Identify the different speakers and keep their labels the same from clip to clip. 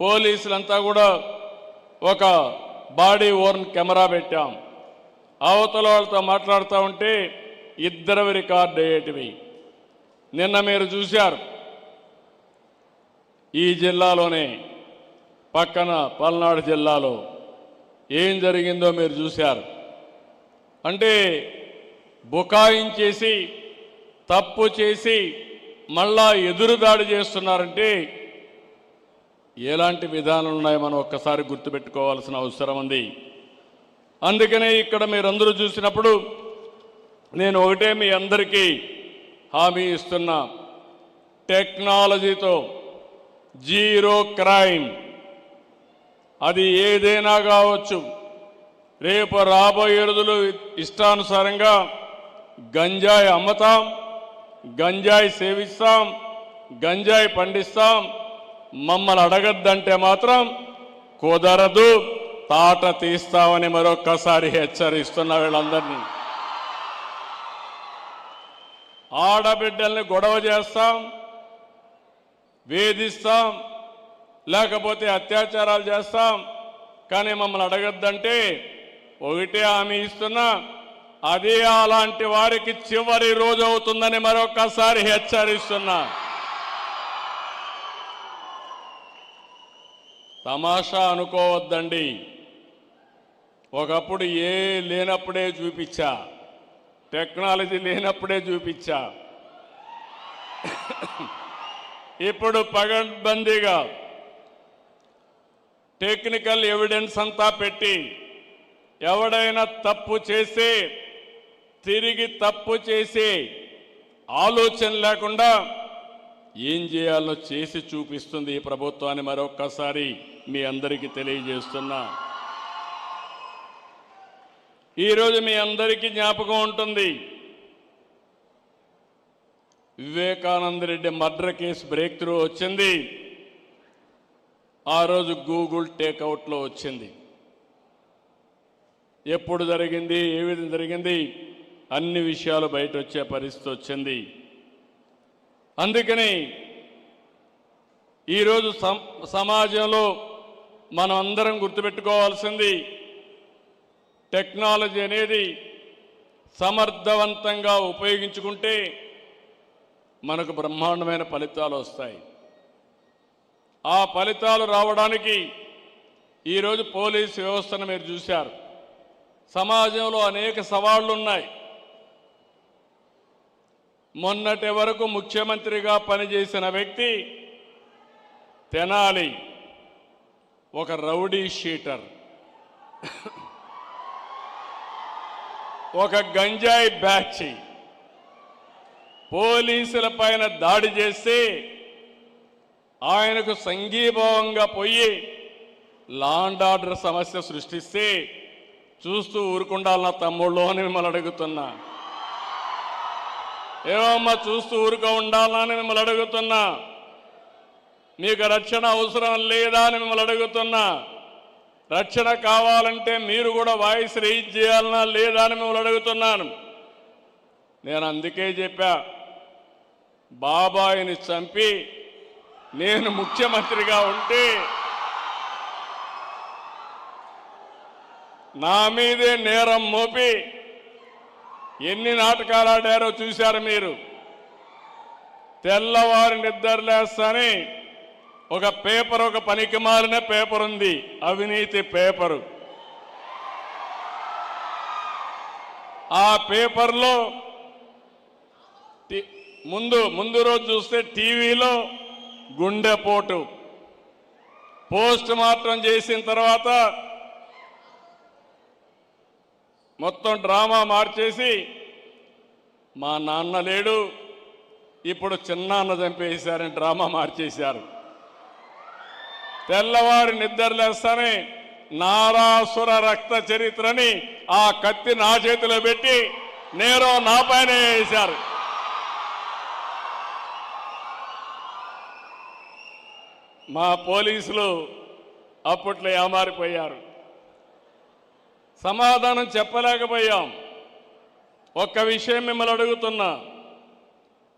Speaker 1: పోలీసులంతా కూడా ఒక body worn camera పెట్టాం. అవతల వాళ్ళతో మాట్లాడుతూ ఉంటే ఇద్దరు రికార్డ్ అయ్యేటివి. నిన్న మీరు చూశారు, ఈ జిల్లాలోనే పక్కన పల్నాడు జిల్లాలో ఏం జరిగిందో మీరు చూశారు. అంటే బుకాయించేసి తప్పు చేసి మళ్ళా ఎదురుదాడి చేస్తున్నారంటే ఎలాంటి విధానాలు ఉన్నాయో మనం ఒక్కసారి గుర్తుపెట్టుకోవాల్సిన అవసరం ఉంది. అందుకనే ఇక్కడ మీరందరూ చూసినప్పుడు నేను ఒకటే మీ అందరికీ హామీ ఇస్తున్నా, టెక్నాలజీతో జీరో క్రైమ్, అది ఏదైనా కావచ్చు. రేపు రాబోయే రోజులు ఇష్టానుసారంగా గంజాయి అమ్ముతాం, గంజాయి సేవిస్తాం, గంజాయి పండిస్తాం. మమ్మల్ని అడగద్దంటే మాత్రం కుదరదు, తాట తీస్తామని మరొక్కసారి హెచ్చరిస్తున్న వీళ్ళందరినీ. ఆడబిడ్డల్ని గొడవ చేస్తాం, వేధిస్తాం, లేకపోతే అత్యాచారాలు చేస్తాం. కానీ మమ్మల్ని అడగద్దంటే ఒకటే హామీ ఇస్తున్నా, అదే అలాంటి వారికి చివరి రోజు అవుతుందని మరొక్కసారి హెచ్చరిస్తున్నా. తమాషా అనుకోవద్దండి. ఒకప్పుడు లేనప్పుడే చూపించా, టెక్నాలజీ లేనప్పుడే చూపించా. ఇప్పుడు పగడ్బందీగా టెక్నికల్ ఎవిడెన్స్ అంతా పెట్టి ఎవడైనా తప్పు చేసి తిరిగి తప్పు చేసి ఆలోచన లేకుండా ఏం చేయాలో చేసి చూపిస్తుంది ఈ ప్రభుత్వాన్ని మరొక్కసారి మీ అందరికీ తెలియజేస్తున్నా. ఈరోజు మీ అందరికీ జ్ఞాపకం ఉంటుంది, Vivekananda Reddy murder case break through వచ్చింది. ఆ రోజు గూగుల్ టేక్అవుట్లో వచ్చింది. ఎప్పుడు జరిగింది, ఏ విధంగా జరిగింది, అన్ని విషయాలు బయట వచ్చే పరిస్థితి వచ్చింది. అందుకని ఈరోజు సమాజంలో మనం అందరం గుర్తుపెట్టుకోవాల్సింది, టెక్నాలజీ అనేది సమర్థవంతంగా ఉపయోగించుకుంటే మనకు బ్రహ్మాండమైన ఫలితాలు వస్తాయి. ఆ ఫలితాలు రావడానికి ఈరోజు పోలీసు వ్యవస్థను మీరు చూశారు. సమాజంలో అనేక సవాళ్లు ఉన్నాయి. మొన్నటి వరకు ముఖ్యమంత్రిగా పనిచేసిన వ్యక్తి తెనాలి ఒక రౌడీ షీటర్, ఒక గంజాయి బ్యాచ్ పోలీసుల పైన దాడి చేసి ఆయనకు సంఘీభావంగా పోయి లా అండ్ ఆర్డర్ సమస్య సృష్టిస్తే చూస్తూ ఊరుకుండాలన్న తమ్ముళ్ళు అని మిమ్మల్ని అడుగుతున్నా. ఏమమ్మా చూస్తూ ఊరుక ఉండాలని మిమ్మల్ని అడుగుతున్నా. మీకు రక్షణ అవసరం లేదా అని మిమ్మల్ని అడుగుతున్నా. రక్షణ కావాలంటే మీరు కూడా వాయిస్ రైజ్ చేయాలన్నా లేదా అని మిమ్మల్ని అడుగుతున్నాను. నేను అందుకే చెప్పా, బాబాయిని చంపి నేను ముఖ్యమంత్రిగా ఉంటే నా మీదే నేరం మోపి ఎన్ని నాటకాలు ఆడారో చూశారు మీరు. తెల్లవారి నిద్రలేస్తాని ఒక పేపర్, ఒక పనికి మారిన పేపర్ ఉంది, అవినీతి పేపరు. ఆ పేపర్లో ముందు రోజు చూస్తే టీవీలో గుండెపోటు, పోస్ట్ మార్టం చేసిన తర్వాత మొత్తం డ్రామా మార్చేసి మా నాన్న లేడు, ఇప్పుడు చిన్నాన్న చంపేశారని డ్రామా మార్చేశారు. తెల్లవారి నిద్రలేస్తానే నారాసుర రక్త చరిత్రని ఆ కత్తి నా చేతిలో పెట్టి నేరం నా పైన వేశారు. మా పోలీసులు అప్పట్లో ఏమారిపోయారు, సమాధానం చెప్పలేకపోయాం. ఒక్క విషయం మిమ్మల్ని అడుగుతున్నా,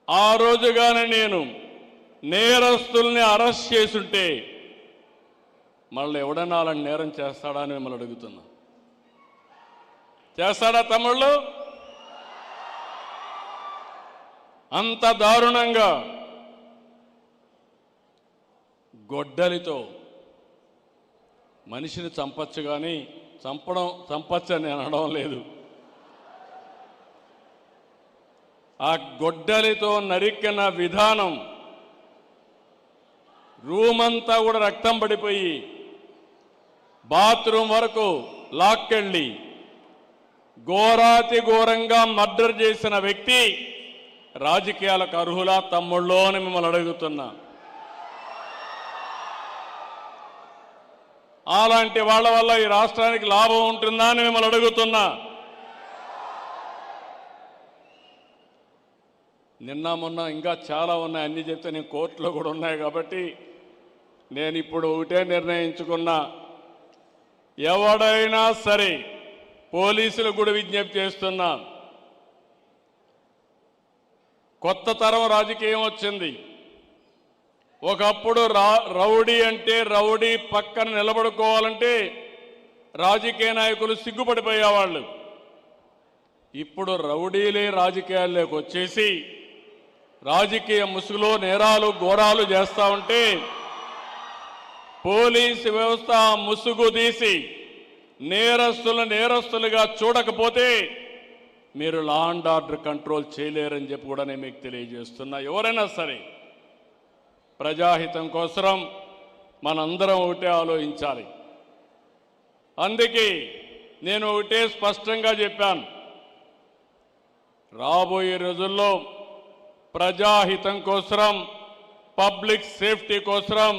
Speaker 1: ఆ రోజుగానే నేను నేరస్తుల్ని అరెస్ట్ చేసుంటే మళ్ళీ ఎవడన్నా అలాంటి నేరం చేస్తాడా అని మిమ్మల్ని అడుగుతున్నా. చేస్తాడా తమ్ముళ్ళు? అంత దారుణంగా గొడ్డలితో మనిషిని చంపచ్చు, కానీ చంపచ్చు అని అనడం లేదు. ఆ గొడ్డలితో నరికిన విధానం, రూమ్ అంతా కూడా రక్తం పడిపోయి బాత్రూమ్ వరకు లాక్కెళ్ళి ఘోరాతి ఘోరంగా మర్డర్ చేసిన వ్యక్తి రాజకీయాలకు అర్హులా తమ్ముళ్ళో అని మిమ్మల్ని అడుగుతున్నా. అలాంటి వాళ్ళ వల్ల ఈ రాష్ట్రానికి లాభం ఉంటుందా అని మిమ్మల్ని అడుగుతున్నా. నిన్న మొన్న ఇంకా చాలా ఉన్నాయి, అన్ని చెప్తే నేను కోర్టులో కూడా ఉన్నాయి కాబట్టి నేను ఇప్పుడు ఒకటే నిర్ణయించుకున్నా. ఎవడైనా సరే పోలీసులకు కూడా విజ్ఞప్తి చేస్తున్నా. కొత్త తరం రాజకీయం వచ్చింది. ఒకప్పుడు రౌడీ అంటే రౌడీ పక్కన నిలబడుకోవాలంటే రాజకీయ నాయకులు సిగ్గుపడిపోయేవాళ్ళు. ఇప్పుడు రౌడీలే రాజకీయాల్లోకి వచ్చేసి రాజకీయ ముసుగులో నేరాలు ఘోరాలు చేస్తూ ఉంటే పోలీసు వ్యవస్థ ముసుగు తీసి నేరస్తులుగా చూడకపోతే మీరు లా అండ్ ఆర్డర్ కంట్రోల్ చేయలేరని చెప్పి కూడా నేను మీకు తెలియజేస్తున్నా. ఎవరైనా సరే ప్రజాహితం కోసం మనందరం ఒకటే ఆలోచించాలి. అందుకే నేను ఒకటే స్పష్టంగా చెప్పాను, రాబోయే రోజుల్లో ప్రజాహితం కోసం, పబ్లిక్ సేఫ్టీ కోసం